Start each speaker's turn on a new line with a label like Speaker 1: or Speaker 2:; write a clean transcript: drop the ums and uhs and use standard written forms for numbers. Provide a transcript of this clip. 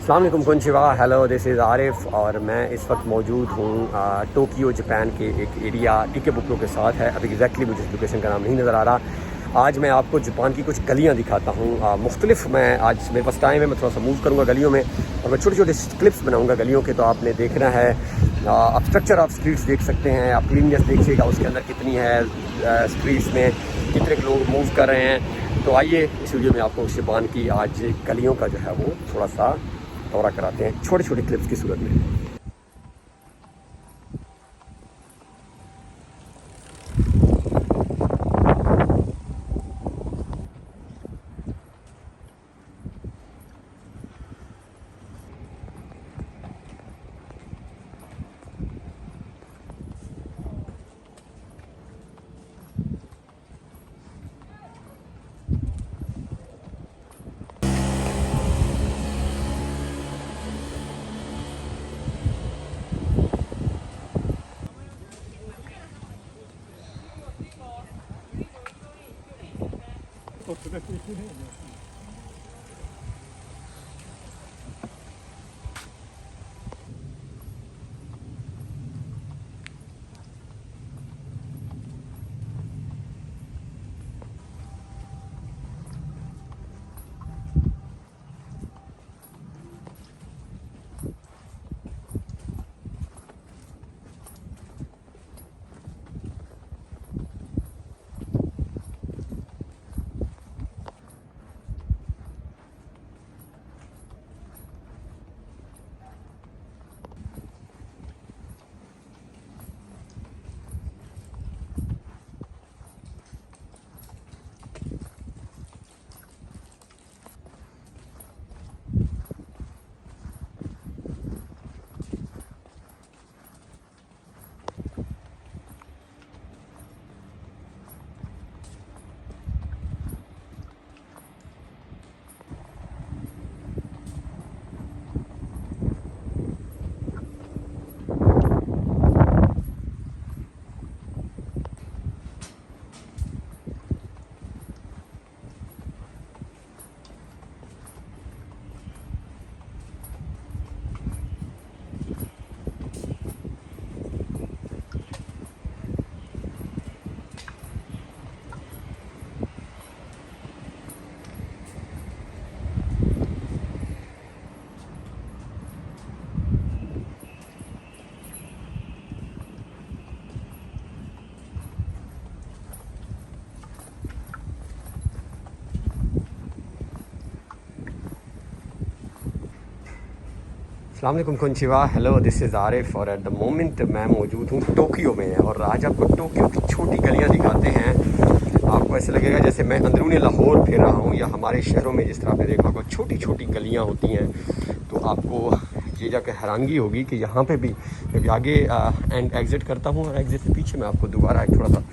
Speaker 1: अस्सलाम वालेकुम कोनचिवा, hello, this is Arif और मैं इस वक्त मौजूद हूँ टोक्यो जापान के एक एरिया इकेबुकुरो के साथ है। अभी एग्जैक्टली मुझे इस लोकेशन का नाम नहीं नज़र आ रहा। आज मैं आपको जापान की कुछ गलियाँ दिखाता हूँ। मुख्तलिफ मैं आज मेरे पास टाइम है, मैं थोड़ा सा मूव करूँगा गलियों में और मैं छोटे छोटे क्लिप्स बनाऊँगा गलियों के। तो आपने देखना है, आप स्ट्रक्चर ऑफ स्ट्रीट्स देख सकते हैं, आप क्लीननेस देखिएगा उसके अंदर कितनी है, स्ट्रीट्स में कितने लोग मूव कर रहे हैं। तो आइए इस वीडियो में आपको जापान की आज गलियों का जो है वो थोड़ा सा दौरा कराते हैं छोटे छोटे क्लिप्स की सूरत में। अस्सलाम वालेकुम कोनचिवा, हेलो, दिस इज़ आरिफ और एट द मोमेंट मैं मौजूद हूँ टोक्यो में और आज आपको टोक्यो की छोटी गलियाँ दिखाते हैं। आपको ऐसा लगेगा जैसे मैं अंदरूनी लाहौर फिर रहा हूँ या हमारे शहरों में जिस तरह आपने देखा होगा छोटी छोटी गलियाँ होती हैं। तो आपको ये जाकर हैरानगी होगी कि यहाँ पे भी जब आगे एंड एग्ज़िट करता हूँ और एग्ज़िट के पीछे मैं आपको दोबारा एक थोड़ा सा